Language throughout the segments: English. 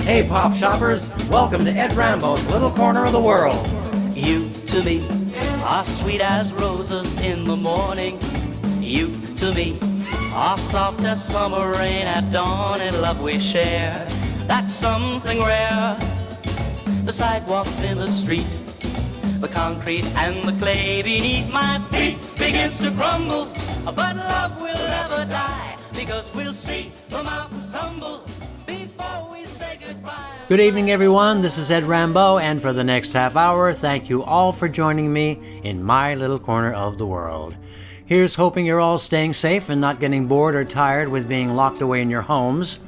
Hey pop shoppers, welcome to Ed Rambeau's little corner of the world. You to me are sweet as roses in the morning. You to me are soft as summer rain at dawn. In love we share, that's something rare. The sidewalks in the street, the concrete and the clay beneath my feet begins to crumble, but love will never die, because we'll see the mountains tumble before we say goodbye. Good evening, everyone. This is Ed Rambeau, and for the next half hour, thank you all for joining me in my little corner of the world. Here's hoping you're all staying safe and not getting bored or tired with being locked away in your homes.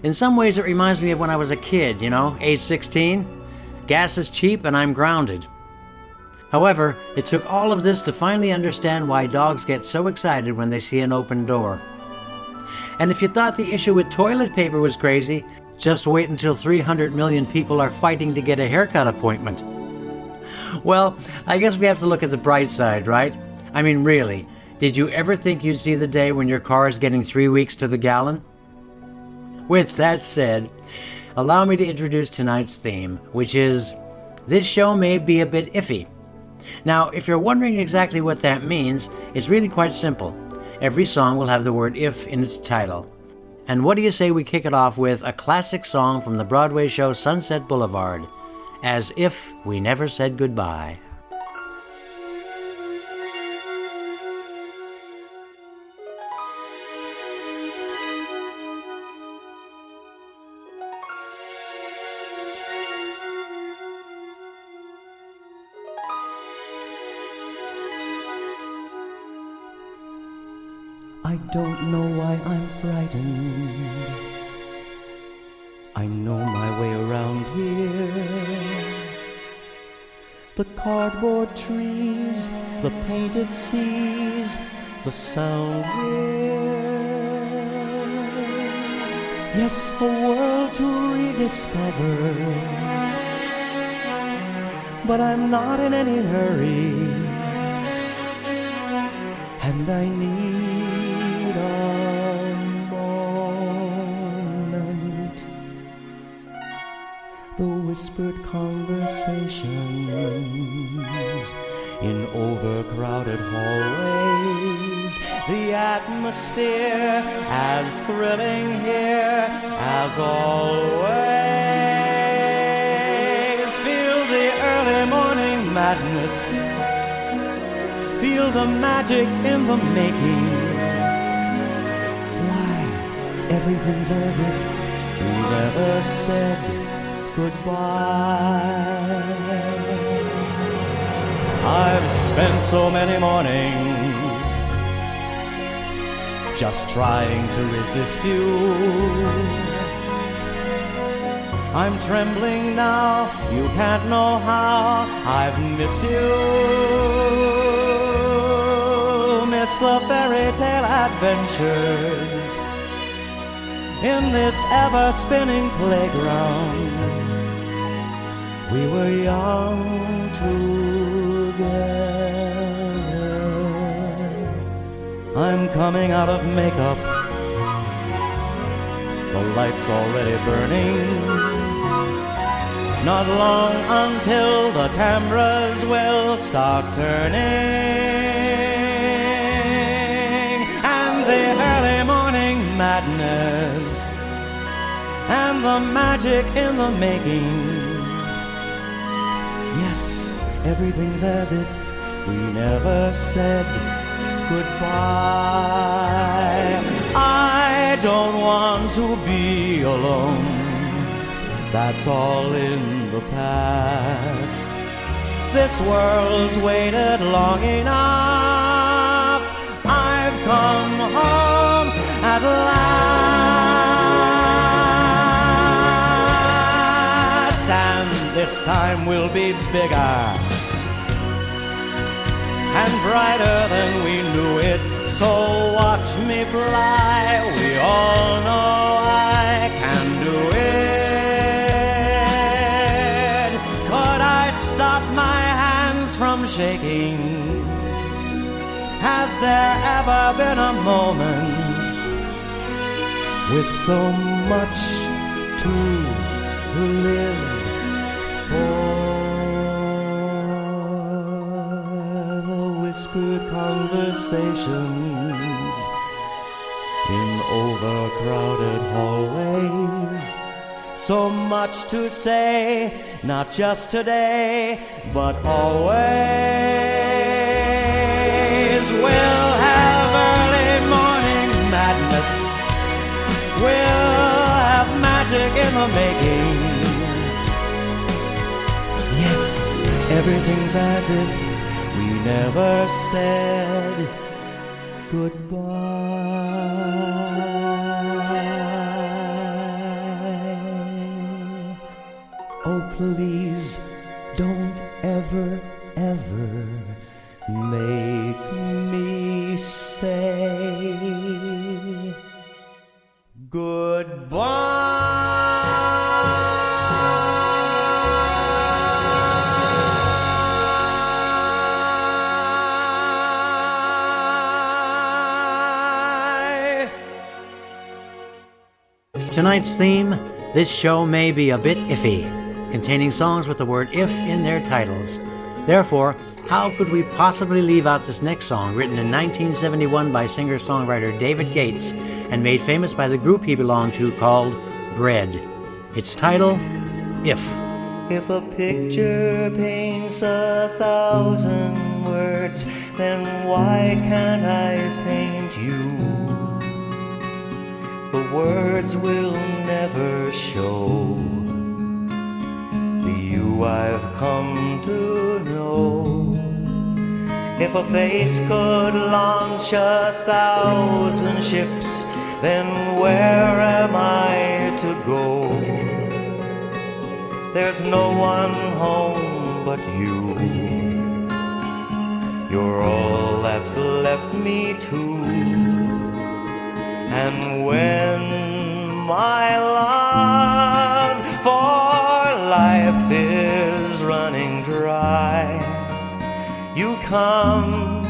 In some ways, it reminds me of when I was a kid, age 16. Gas is cheap and I'm grounded. However, it took all of this to finally understand why dogs get so excited when they see an open door. And if you thought the issue with toilet paper was crazy, just wait until 300 million people are fighting to get a haircut appointment. Well, I guess we have to look at the bright side, right? I mean, really, did you ever think you'd see the day when your car is getting 3 weeks to the gallon? With that said, allow me to introduce tonight's theme, which is, this show may be a bit iffy. Now, if you're wondering exactly what that means, it's really quite simple. Every song will have the word if in its title. And what do you say we kick it off with a classic song from the Broadway show Sunset Boulevard, As If We Never Said Goodbye. I don't know why I'm frightened. I know my way around here. The cardboard trees, the painted seas, the sound here. Yes, a world to rediscover. But I'm not in any hurry, and I need a moment. The whispered conversations in overcrowded hallways, the atmosphere as thrilling here as always. Feel the early morning madness, feel the magic in the making. Everything's as if we never said goodbye. I've spent so many mornings just trying to resist you. I'm trembling now, you can't know how I've missed you. Miss the fairy tale adventures in this ever-spinning playground. We were young together. I'm coming out of makeup, the light's already burning. Not long until the cameras will start turning, and the early morning madness and the magic in the making. Yes, everything's as if we never said goodbye. I don't want to be alone, that's all in the past. This world's waited long enough, I've come home at last, and this time will be bigger and brighter than we knew it. So watch me fly, we all know I can do it. Could I stop my hands from shaking? Has there ever been a moment with so much to to live for. The whispered conversations in overcrowded hallways. So much to say, not just today, but always. We'll have early morning madness. We'll have magic in the making. Yes, everything's as if we never said goodbye. Oh, please don't ever, ever make me say goodbye. Tonight's theme, this show may be a bit iffy, containing songs with the word if in their titles. Therefore, how could we possibly leave out this next song, written in 1971 by singer-songwriter David Gates and made famous by the group he belonged to called Bread. Its title, If. If a picture paints 1,000 words, then why can't I paint you? The words will never show the you I've come to know. If a face could launch 1,000 ships, then where am I to go? There's no one home but you. You're all that's left me to. And when my love for life is running dry, you come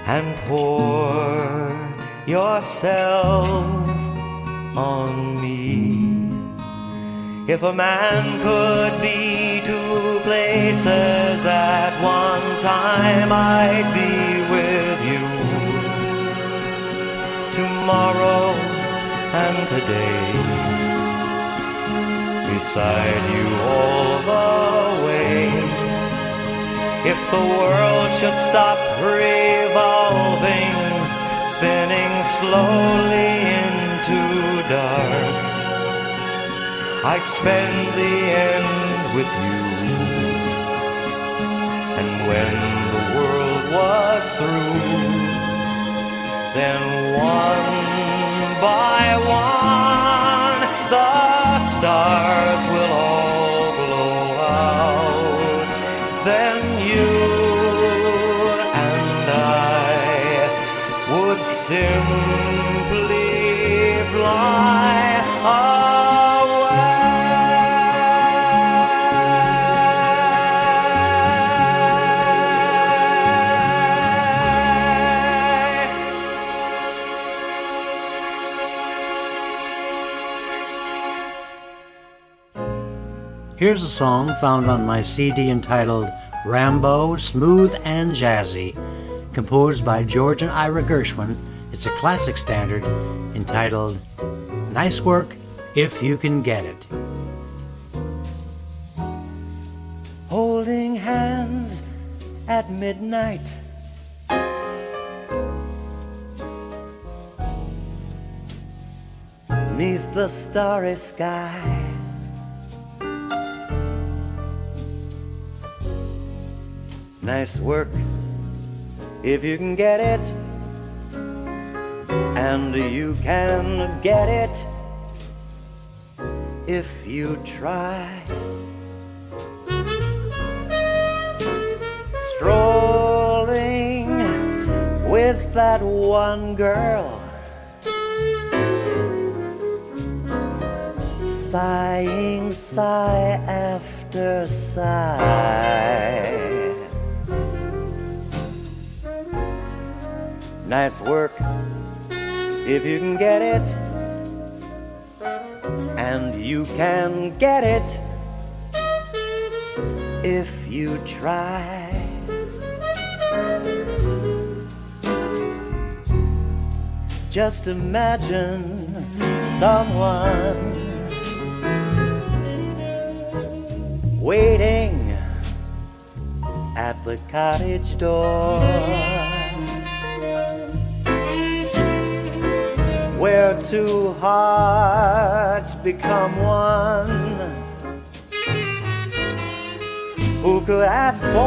and pour yourself on me. If a man could be two places at one time, I'd be with you tomorrow and today, beside you all the way. If the world should stop revolving, spinning slowly into dark, I'd spend the end with you. And when the world was through, then one by one the stars will all blow out. Then you and I would simply fly away. Here's a song found on my CD entitled Rambeau, Smooth and Jazzy, composed by George and Ira Gershwin. It's a classic standard entitled Nice Work If You Can Get It. Holding hands at midnight, neath the starry sky, nice work if you can get it, and you can get it if you try. Strolling with that one girl, sighing sigh after sigh. Nice work if you can get it, and you can get it if you try. Just imagine someone waiting at the cottage door, where two hearts become one. Who could ask for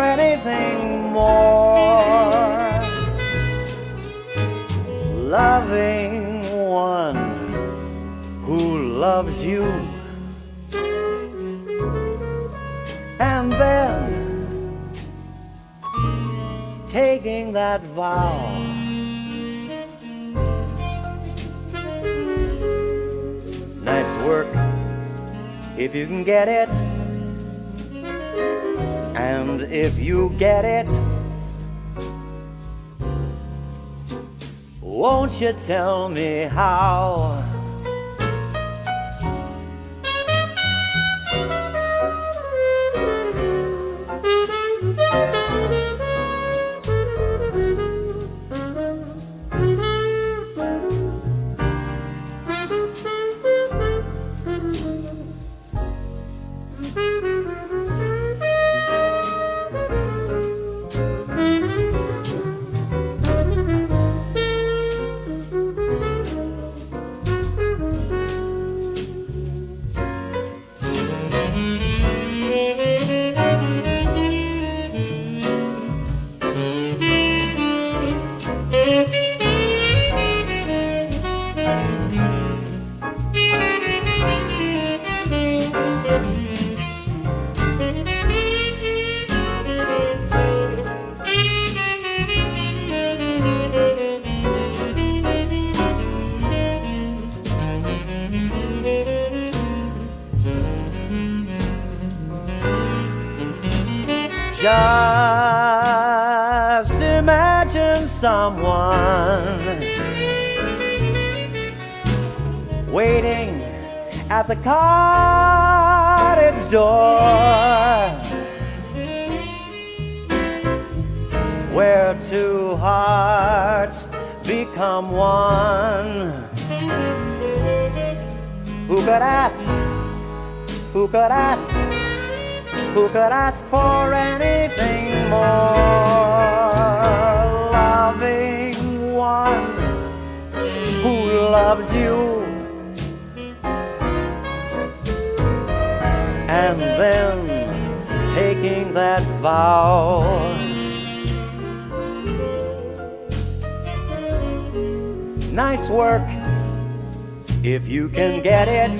anything more? Loving one who loves you, and then taking that vow. Nice work if you can get it, and if you get it, won't you tell me how? Just imagine someone waiting at the cottage door, where two hearts become one. Who could ask? Who could ask? Who could ask for anything more? Loving one who loves you, and then taking that vow. Nice work if you can get it,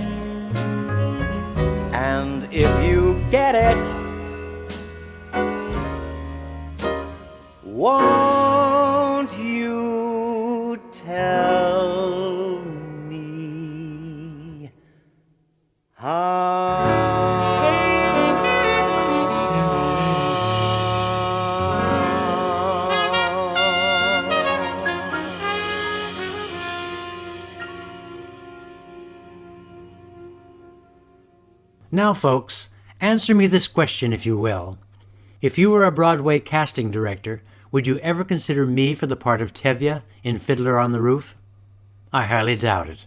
and if you get it, won't you tell me how? Now, folks, answer me this question, if you will. If you were a Broadway casting director, would you ever consider me for the part of Tevye in Fiddler on the Roof? I highly doubt it.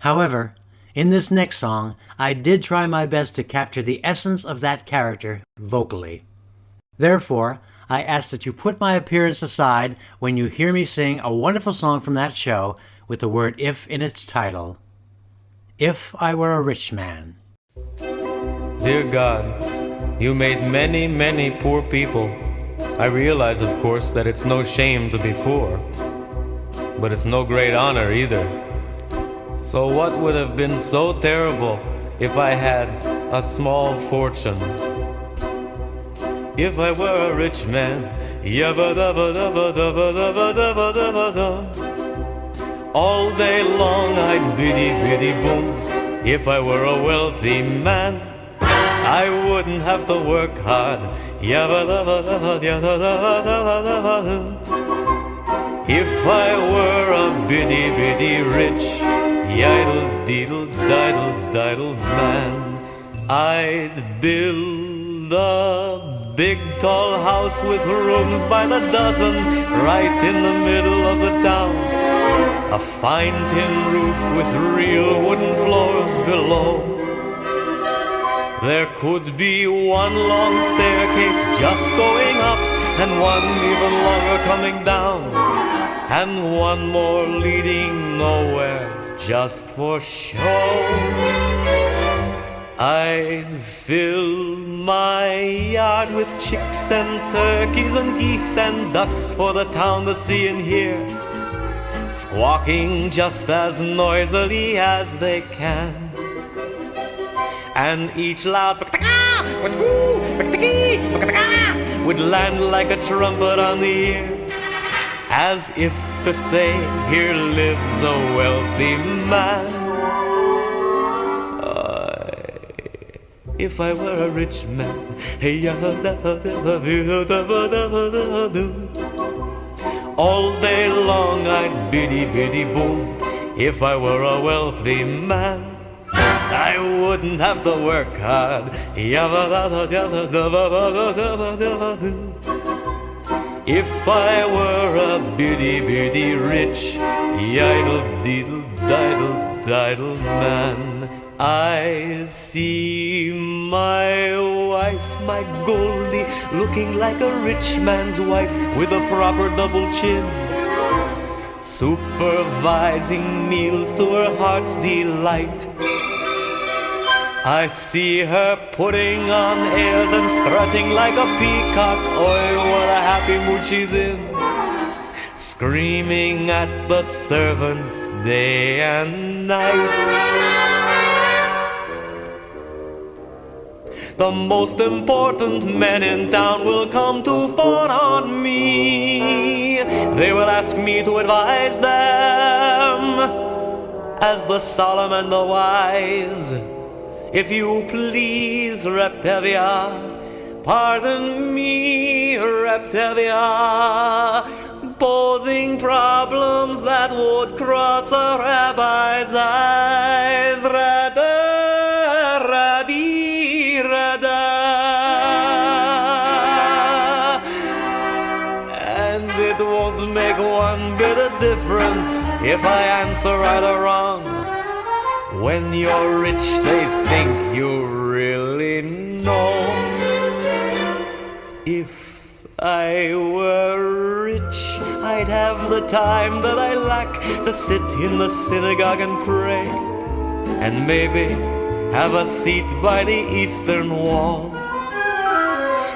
However, in this next song, I did try my best to capture the essence of that character vocally. Therefore, I ask that you put my appearance aside when you hear me sing a wonderful song from that show with the word "if" in its title. If I Were a Rich Man. Dear God, you made many, many poor people. I realize, of course, that it's no shame to be poor, but it's no great honor either. So what would have been so terrible if I had a small fortune? If I were a rich man, all day long I'd biddy biddy boom. If I were a wealthy man, I wouldn't have to work hard. If I were a bitty bitty rich, yidle deedle diddle diddle man, I'd build a big tall house with rooms by the dozen right in the middle of the town. A fine tin roof with real wooden floors below. There could be one long staircase just going up, and one even longer coming down, and one more leading nowhere just for show. I'd fill my yard with chicks and turkeys and geese and ducks for the town to see and hear, squawking just as noisily as they can. And each loud would land like a trumpet on the ear, as if to say, here lives a wealthy man. If I were a rich man, all day long I'd biddy biddy boom. If I were a wealthy man, I wouldn't have to work hard. If I were a bitty bitty rich, yidle deedle diddle diddle man, I see my wife, my Goldie, looking like a rich man's wife with a proper double chin, supervising meals to her heart's delight. I see her putting on airs and strutting like a peacock. Oi, what a happy mood she's in, screaming at the servants day and night. The most important men in town will come to fawn on me. They will ask me to advise them as the solemn and the wise. If you please, Reptavia, pardon me, Reptavia, posing problems that would cross a rabbi's eyes. Rada, radi, rada. And it won't make one bit of difference if I answer right or wrong. When you're rich, they think you really know. If I were rich, I'd have the time that I lack to sit in the synagogue and pray, and maybe have a seat by the eastern wall.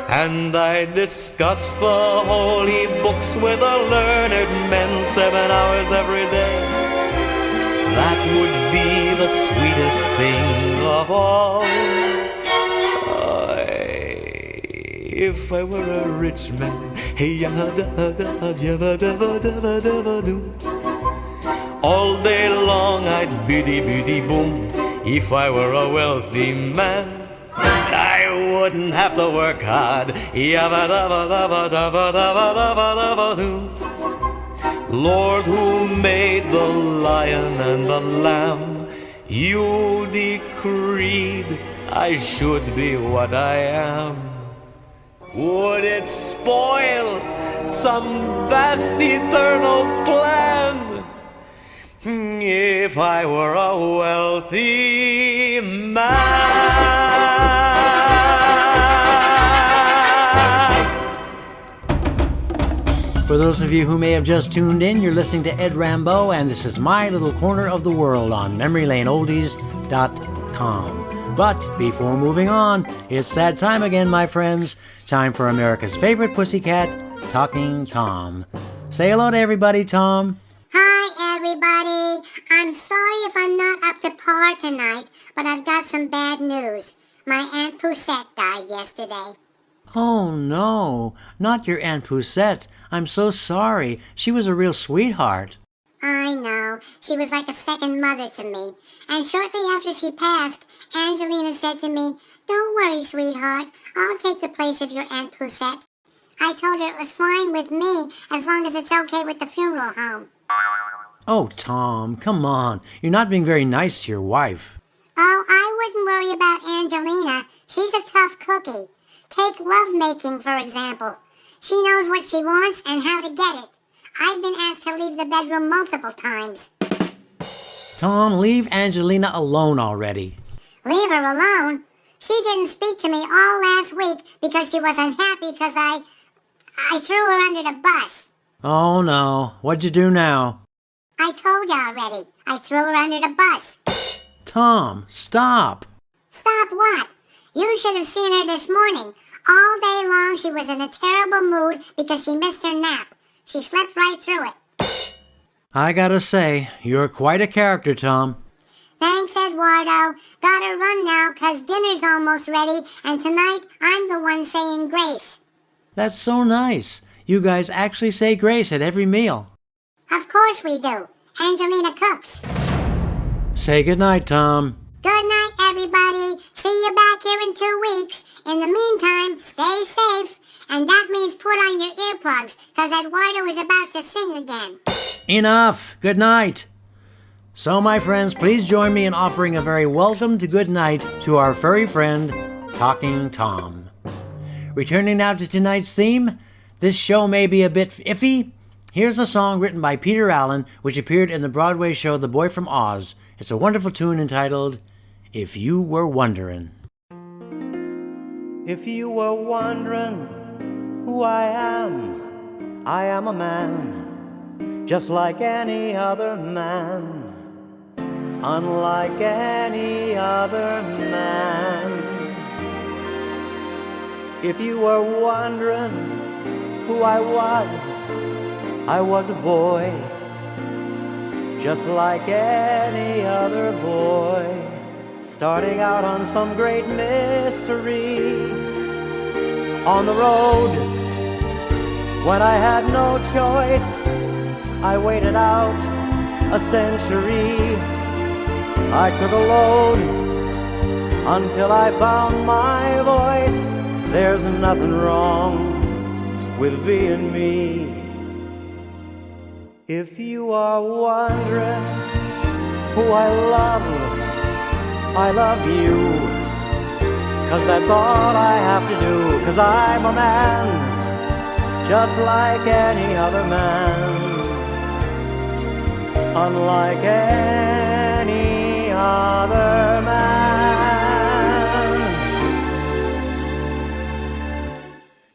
And I'd discuss the holy books with the learned men 7 hours every day. That would be the sweetest thing of all. If I were a rich man, all day long I'd biddy biddy boom. If I were a wealthy man, I wouldn't have to work hard. Lord, who made the lion and the lamb, you decreed I should be what I am. Would it spoil some vast eternal plan if I were a wealthy man? For those of you who may have just tuned in, you're listening to Ed Rambeau, and this is my little corner of the world on MemoryLaneOldies.com. But before moving on, it's that time again, my friends. Time for America's favorite pussycat, Talking Tom. Say hello to everybody, Tom. Hi, everybody. I'm sorry if I'm not up to par tonight, but I've got some bad news. My Aunt Poussette died yesterday. Oh, no, not your Aunt Poussette. I'm so sorry. She was a real sweetheart. I know. She was like a second mother to me. And shortly after she passed, Angelina said to me, "Don't worry, sweetheart. I'll take the place of your Aunt Poussette." I told her it was fine with me as long as it's okay with the funeral home. Oh, Tom, come on. You're not being very nice to your wife. Oh, I wouldn't worry about Angelina. She's a tough cookie. Take lovemaking, for example. She knows what she wants and how to get it. I've been asked to leave the bedroom multiple times. Tom, leave Angelina alone already. Leave her alone? She didn't speak to me all last week because she was unhappy because I threw her under the bus. Oh, no. What'd you do now? I told you already. I threw her under the bus. Tom, stop. Stop what? You should have seen her this morning. All day long she was in a terrible mood because she missed her nap. She slept right through it. I gotta say, you're quite a character, Tom. Thanks, Eduardo. Gotta run now 'cause dinner's almost ready, and tonight I'm the one saying grace. That's so nice. You guys actually say grace at every meal. Of course we do. Angelina cooks. Say goodnight, Tom. Good night, everybody. See you back here in 2 weeks. In the meantime, stay safe. And that means put on your earplugs, 'cause Eduardo is about to sing again. Enough. Good night. So, my friends, please join me in offering a very welcome to good night to our furry friend, Talking Tom. Returning now to tonight's theme, this show may be a bit iffy. Here's a song written by Peter Allen, which appeared in the Broadway show The Boy from Oz. It's a wonderful tune entitled, If You Were Wonderin'. If you were wondering who I am a man, just like any other man, unlike any other man. If you were wondering who I was a boy, just like any other boy, starting out on some great mystery. On the road, when I had no choice, I waited out a century. I took a load until I found my voice. There's nothing wrong with being me. If you are wondering who I love you, 'cause that's all I have to do, 'cause I'm a man just like any other man, unlike any other man,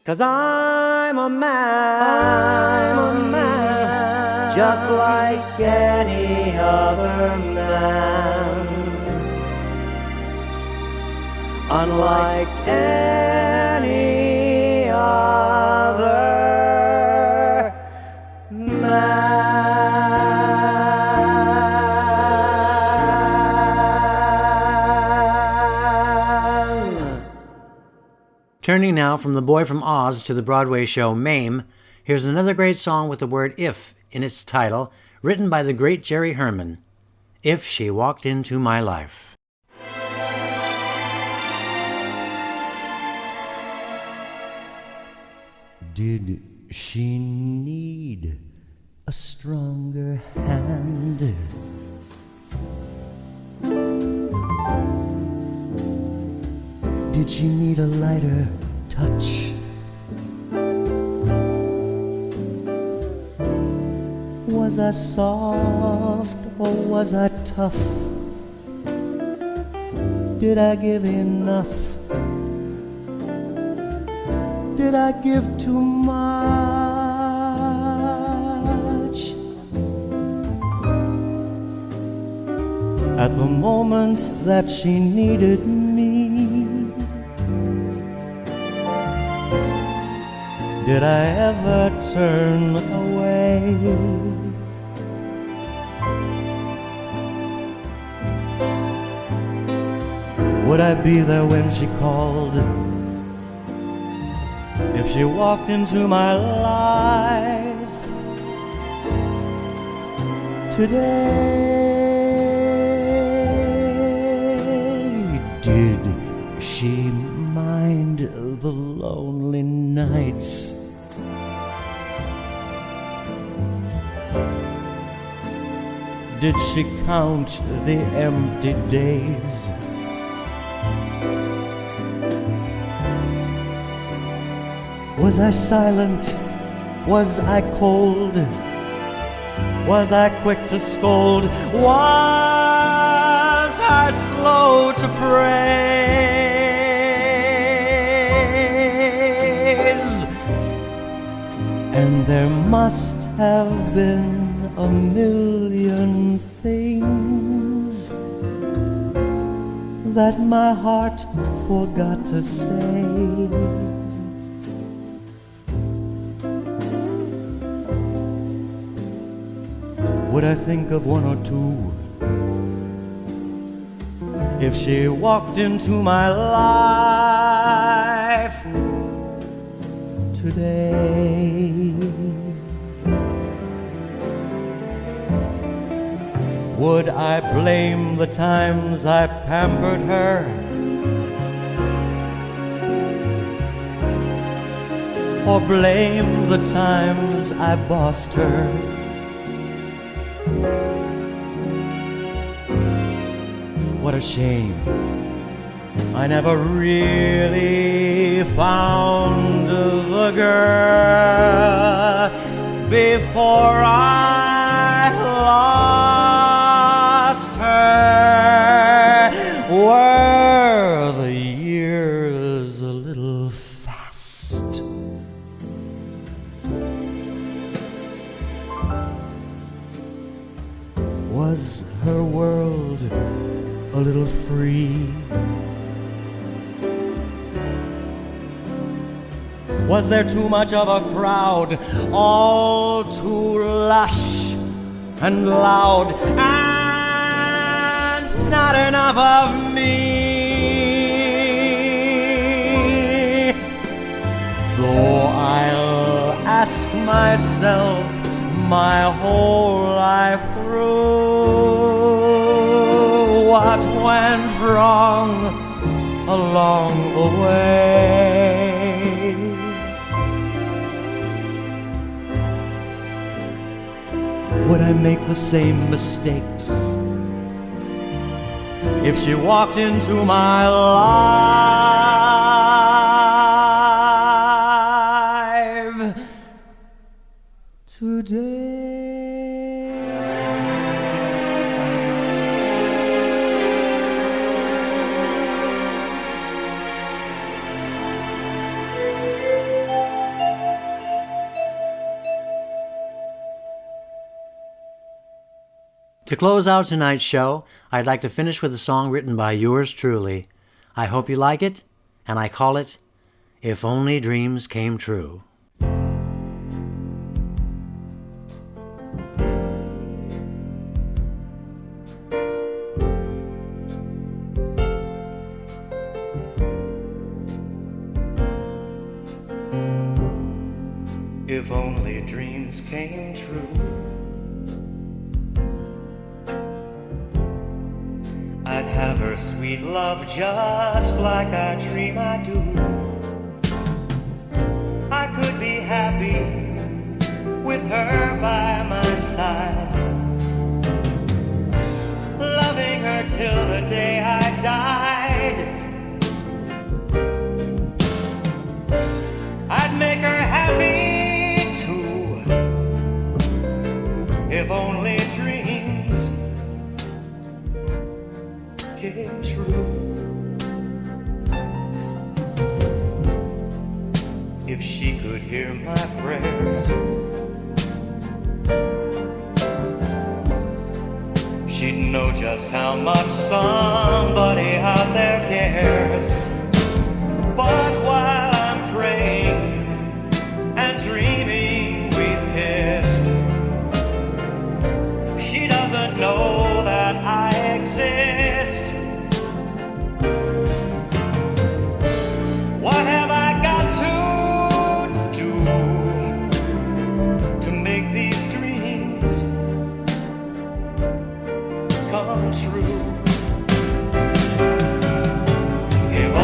'cause I'm a man, just like any other man, unlike any other man. Turning now from The Boy from Oz to the Broadway show Mame, here's another great song with the word if in its title, written by the great Jerry Herman, If She Walked Into My Life. Did she need a stronger hand? Did she need a lighter touch? Was I soft or was I tough? Did I give enough? Did I give too much? At the moment that she needed me, did I ever turn away? Would I be there when she called? If she walked into my life today, did she mind the lonely nights did she count the empty days? Was I silent? Was I cold? Was I quick to scold? Was I slow to praise? And there must have been a million things that my heart forgot to say. Would I think of one or two if she walked into my life today? Would I blame the times I pampered her? Or blame the times I bossed her? What a shame, I never really found the girl before I lost her. Were the years a little fast? Was her world a little free? Was there too much of a crowd, all too lush and loud, and not enough of me? Though I'll ask myself my whole life through, what went wrong along the way? Would I make the same mistakes if she walked into my life today? To close out tonight's show, I'd like to finish with a song written by yours truly. I hope you like it, and I call it If Only Dreams Came True. If only dreams came true, I'd have her sweet love just like I dream I do. I could be happy with her by my side, loving her till the day I died. I'd make her happy too, if only dreams came true. If she could hear my prayers, she'd know just how much somebody out there cares. But while I'm praying and dreaming we've kissed, she doesn't know that I exist. What have I got to do to make these dreams come true? If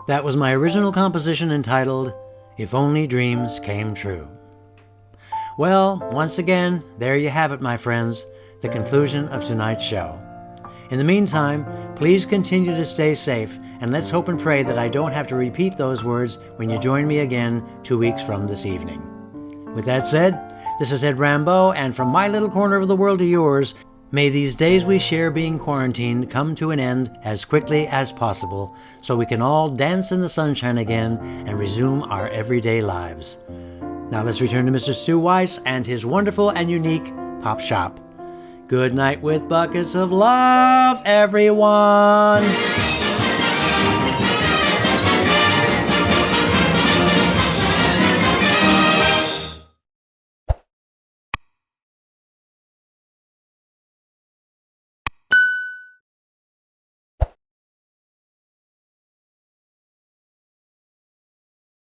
That was my original composition entitled, If Only Dreams Came True. Well, once again, there you have it, my friends, the conclusion of tonight's show. In the meantime, please continue to stay safe, and let's hope and pray that I don't have to repeat those words when you join me again 2 weeks from this evening. With that said, this is Ed Rambeau, and from my little corner of the world to yours, may these days we share being quarantined come to an end as quickly as possible so we can all dance in the sunshine again and resume our everyday lives. Now let's return to Mr. Stu Weiss and his wonderful and unique pop shop. Good night with buckets of love, everyone!